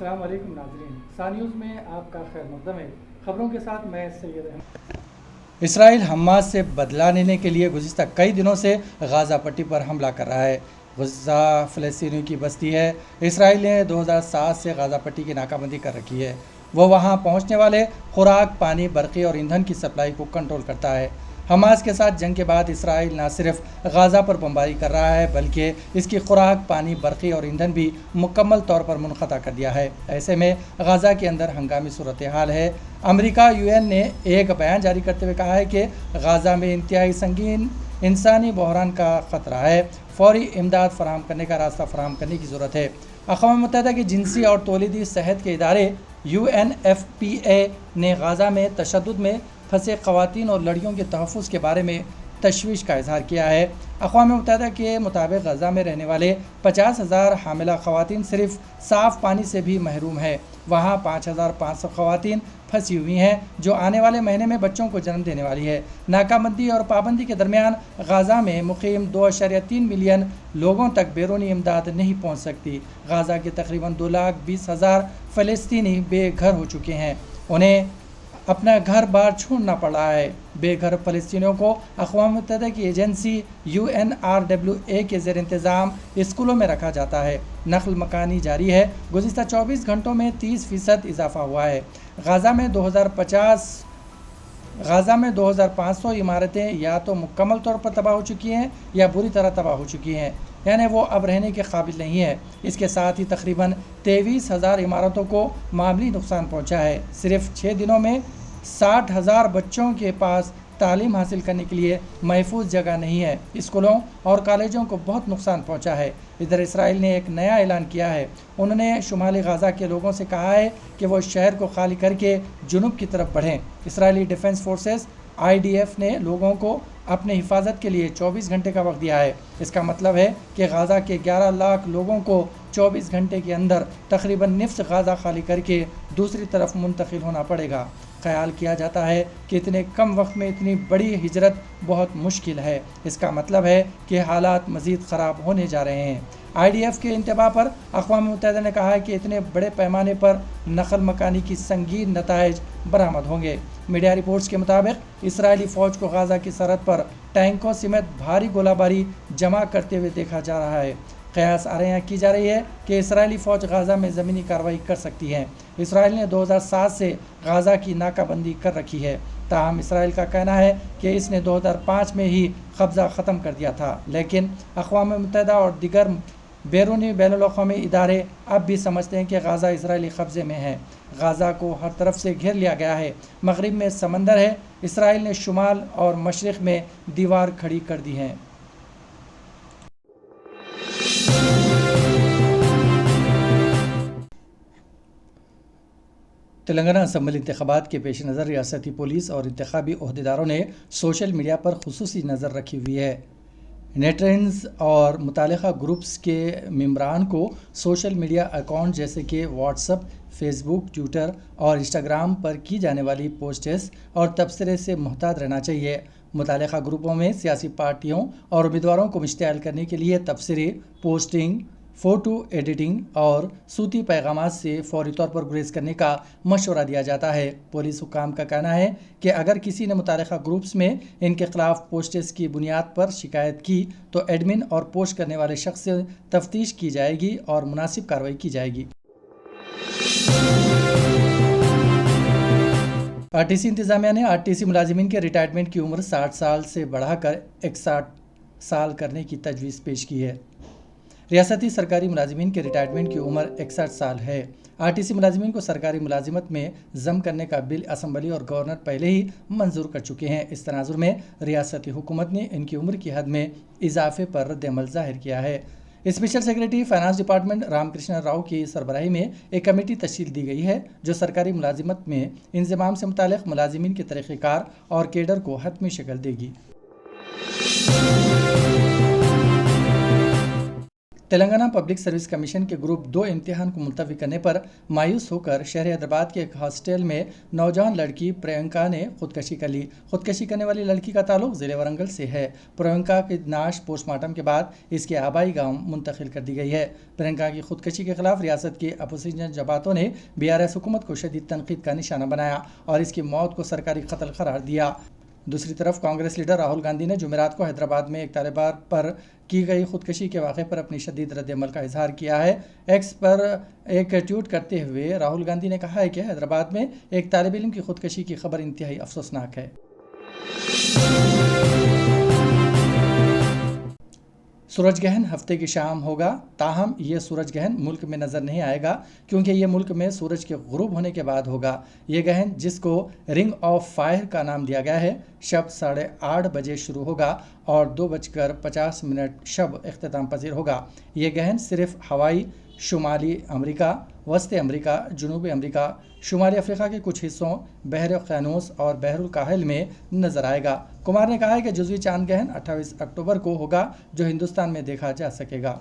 السلام علیکم ناظرین، سا نیوز میں آپ کا خیر مقدم ہے۔ خبروں کے ساتھ میں سید احمد۔ اسرائیل حماس سے بدلہ لینے کے لیے گزشتہ کئی دنوں سے غزہ پٹی پر حملہ کر رہا ہے۔ غزہ فلسطینیوں کی بستی ہے۔ اسرائیل نے 2007 سے غزہ پٹی کی ناکہ بندی کر رکھی ہے۔ وہ وہاں پہنچنے والے خوراک، پانی، برقی اور ایندھن کی سپلائی کو کنٹرول کرتا ہے۔ حماس کے ساتھ جنگ کے بعد اسرائیل نہ صرف غزہ پر بمباری کر رہا ہے بلکہ اس کی خوراک، پانی، برقی اور ایندھن بھی مکمل طور پر منقطع کر دیا ہے۔ ایسے میں غزہ کے اندر ہنگامی صورتحال ہے۔ امریکہ UN نے ایک بیان جاری کرتے ہوئے کہا ہے کہ غزہ میں انتہائی سنگین انسانی بحران کا خطرہ ہے۔ فوری امداد فراہم کرنے کا راستہ فراہم کرنے کی ضرورت ہے۔ اقوام متحدہ کے جنسی اور تولیدی صحت کے ادارے UNFPA نے غزہ میں تشدد میں پھنسے خواتین اور لڑکیوں کے تحفظ کے بارے میں تشویش کا اظہار کیا ہے۔ اقوام متحدہ کے مطابق غزہ میں رہنے والے 50,000 حاملہ خواتین صرف صاف پانی سے بھی محروم ہیں۔ وہاں 5,500 خواتین پھنسی ہوئی ہیں جو آنے والے مہینے میں بچوں کو جنم دینے والی ہے۔ ناکہ بندی اور پابندی کے درمیان غزہ میں مقیم 2.3 ملین لوگوں تک بیرونی امداد نہیں پہنچ سکتی۔ غزہ کے تقریباً 2,20,000 فلسطینی بے گھر ہو چکے ہیں۔ انہیں اپنا گھر بار چھوڑنا پڑ رہا ہے۔ بے گھر فلسطینیوں کو اقوام متحدہ کی ایجنسی UNRWA کے زیر انتظام اسکولوں میں رکھا جاتا ہے۔ نقل مکانی جاری ہے۔ گزشتہ 24 گھنٹوں میں 30% اضافہ ہوا ہے۔ غزہ میں 2,500 عمارتیں یا تو مکمل طور پر تباہ ہو چکی ہیں یا بری طرح تباہ ہو چکی ہیں، یعنی وہ اب رہنے کے قابل نہیں ہے۔ اس کے ساتھ ہی تقریباً 23,000 عمارتوں کو معمولی نقصان پہنچا ہے۔ صرف 6 دنوں میں 60,000 بچوں کے پاس تعلیم حاصل کرنے کے لیے محفوظ جگہ نہیں ہے۔ اسکولوں اور کالجوں کو بہت نقصان پہنچا ہے۔ ادھر اسرائیل نے ایک نیا اعلان کیا ہے۔ انہوں نے شمالی غزہ کے لوگوں سے کہا ہے کہ وہ شہر کو خالی کر کے جنوب کی طرف بڑھیں۔ اسرائیلی ڈیفنس فورسز IDF نے لوگوں کو اپنے حفاظت کے لیے 24 گھنٹے کا وقت دیا ہے۔ اس کا مطلب ہے کہ غزہ کے 11 لاکھ لوگوں کو 24 گھنٹے کے اندر تقریباً نصف غزہ خالی کر کے دوسری طرف منتقل ہونا پڑے گا۔ خیال کیا جاتا ہے کہ اتنے کم وقت میں اتنی بڑی ہجرت بہت مشکل ہے۔ اس کا مطلب ہے کہ حالات مزید خراب ہونے جا رہے ہیں۔ IDF کے انتباہ پر اقوام متحدہ نے کہا ہے کہ اتنے بڑے پیمانے پر نقل مکانی کی سنگین نتائج برآمد ہوں گے۔ میڈیا رپورٹس کے مطابق اسرائیلی فوج کو غزہ کی سرحد پر ٹینکوں سمیت بھاری گولہ باری جمع کرتے ہوئے دیکھا جا رہا ہے۔ قیاس آرائی کی جا رہی ہے کہ اسرائیلی فوج غزہ میں زمینی کارروائی کر سکتی ہے۔ اسرائیل نے 2007 سے غزہ کی ناکہ بندی کر رکھی ہے۔ تاہم اسرائیل کا کہنا ہے کہ اس نے 2005 میں ہی قبضہ ختم کر دیا تھا، لیکن اقوام متحدہ اور دیگر بیرونی بین الاقوامی ادارے اب بھی سمجھتے ہیں کہ غزہ اسرائیلی قبضے میں ہے۔ غزہ کو ہر طرف سے گھیر لیا گیا ہے۔ مغرب میں سمندر ہے۔ اسرائیل نے شمال اور مشرق میں دیوار کھڑی کر دی ہے۔ تلنگانہ اسمبلی انتخابات کے پیش نظر ریاستی پولیس اور انتخابی عہدیداروں نے سوشل میڈیا پر خصوصی نظر رکھی ہوئی ہے۔ نیٹرینز اور متعلقہ گروپس کے ممبران کو سوشل میڈیا اکاؤنٹ جیسے کہ واٹس ایپ، فیس بک، ٹویٹر اور انسٹاگرام پر کی جانے والی پوسٹس اور تبصرے سے محتاط رہنا چاہیے۔ متعلقہ گروپوں میں سیاسی پارٹیوں اور امیدواروں کو مشتعل کرنے کے لیے تبصرے، پوسٹنگ، فوٹو ایڈیٹنگ اور صوتی پیغامات سے فوری طور پر گریز کرنے کا مشورہ دیا جاتا ہے۔ پولیس حکام کا کہنا ہے کہ اگر کسی نے متعلقہ گروپس میں ان کے خلاف پوسٹس کی بنیاد پر شکایت کی تو ایڈمن اور پوسٹ کرنے والے شخص سے تفتیش کی جائے گی اور مناسب کارروائی کی جائے گی۔ RTC انتظامیہ نے RTC ملازمین کے ریٹائرمنٹ کی عمر 60 سال سے بڑھا کر 61 سال کرنے کی تجویز پیش کی ہے۔ ریاستی سرکاری ملازمین کے ریٹائرمنٹ کی عمر 61 سال ہے۔ RTC ملازمین کو سرکاری ملازمت میں ضم کرنے کا بل اسمبلی اور گورنر پہلے ہی منظور کر چکے ہیں۔ اس تناظر میں ریاستی حکومت نے ان کی عمر کی حد میں اضافے پر رد عمل ظاہر کیا ہے۔ Special secretary finance department Ram Krishan Rao کی سربراہی میں ایک کمیٹی تشکیل دی گئی ہے جو سرکاری ملازمت میں انضمام سے متعلق ملازمین کے طریقہ کار اور کیڈر کو حتمی شکل دے گی۔ تلنگانہ پبلک سروس کمیشن کے گروپ 2 امتحان کو ملتوی کرنے پر مایوس ہو کر شہر حیدرآباد کے ایک ہاسٹل میں نوجوان لڑکی پرینکا نے خودکشی کر لی۔ خودکشی کرنے والی لڑکی کا تعلق ضلع ورنگل سے ہے۔ پرینکا کی نعش پوسٹ مارٹم کے بعد اس کے آبائی گاؤں منتقل کر دی گئی ہے۔ پرینکا کی خودکشی کے خلاف ریاست کی اپوزیشن جماعتوں نے BRS حکومت کو شدید تنقید کا نشانہ بنایا اور اس کی موت کو سرکاری قتل قرار دیا۔ دوسری طرف کانگریس لیڈر راہل گاندھی نے جمعرات کو حیدرآباد میں ایک طالبہ پر کی گئی خودکشی کے واقعے پر اپنی شدید رد عمل کا اظہار کیا ہے۔ ایکس پر ایک ٹویٹ کرتے ہوئے راہل گاندھی نے کہا ہے کہ حیدرآباد میں ایک طالب علم کی خودکشی کی خبر انتہائی افسوسناک ہے۔ سورج گرہن ہفتے کی شام ہوگا، تاہم یہ سورج گرہن ملک میں نظر نہیں آئے گا کیونکہ یہ ملک میں سورج کے غروب ہونے کے بعد ہوگا۔ یہ گرہن جس کو رنگ آف فائر کا نام دیا گیا ہے شب 8:30 بجے شروع ہوگا اور 2:50 شب اختتام پذیر ہوگا۔ یہ گرہن صرف ہوائی، شمالی امریکہ، وسطی امریکہ، جنوبی امریکہ، شمالی افریقہ کے کچھ حصوں، بحر اقیانوس اور بحر الکاہل میں نظر آئے گا۔ کمار نے کہا ہے کہ جزوی چاند گرہن 28 اکتوبر کو ہوگا جو ہندوستان میں دیکھا جا سکے گا۔